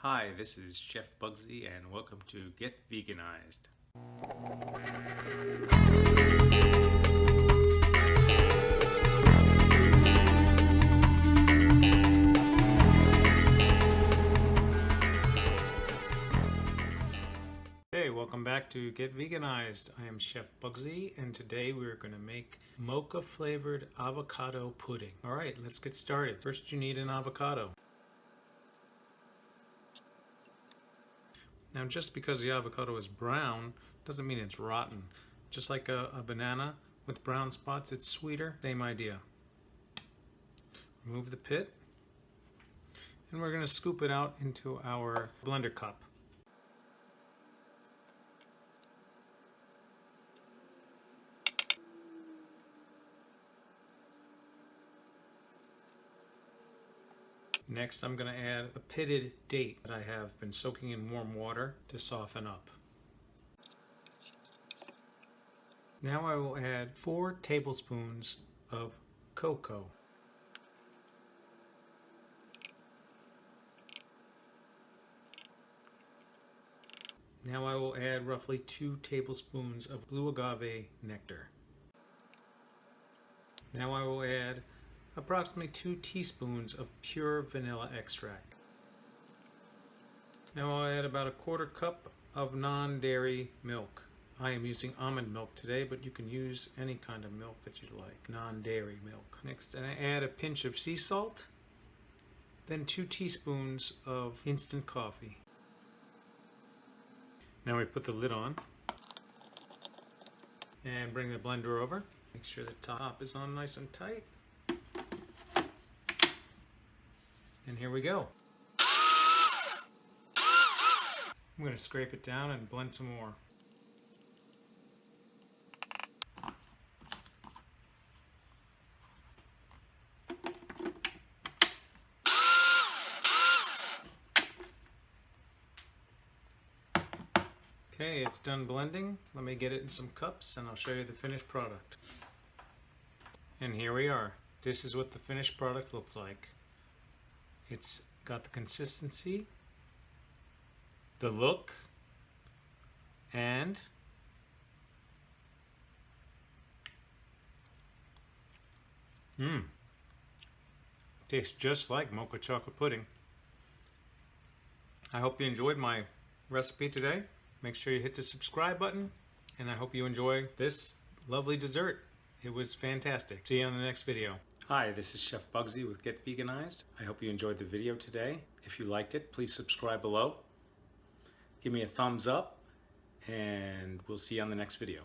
Hi, this is Chef Bugsy and welcome to Get Veganized. Hey, welcome back to Get Veganized. I am Chef Bugsy and today we're going to make mocha flavored avocado pudding. Alright, let's get started. First you need an avocado. Now just because the avocado is brown doesn't mean it's rotten. Just like a banana with brown spots, it's sweeter. Same idea. Remove the pit and we're going to scoop it out into our blender cup. Next, I'm going to add a pitted date that I have been soaking in warm water to soften up. Now I will add 4 tablespoons of cocoa. Now I will add roughly 2 tablespoons of blue agave nectar. Now I will add approximately 2 teaspoons of pure vanilla extract. Now I'll add about a 1/4 cup of non-dairy milk. I am using almond milk today, but you can use any kind of milk that you like, non-dairy milk. Next, I add a pinch of sea salt, then 2 teaspoons of instant coffee. Now we put the lid on and bring the blender over. Make sure the top is on nice and tight. And here we go. I'm going to scrape it down and blend some more. Okay, it's done blending. Let me get it in some cups and I'll show you the finished product. And here we are. This is what the finished product looks like. It's got the consistency, the look, and tastes just like mocha chocolate pudding. I hope you enjoyed my recipe today. Make sure you hit the subscribe button, and I hope you enjoy this lovely dessert. It was fantastic. See you on the next video. Hi, this is Chef Bugsy with Get Veganized. I hope you enjoyed the video today. If you liked it, please subscribe below. Give me a thumbs up, and we'll see you on the next video.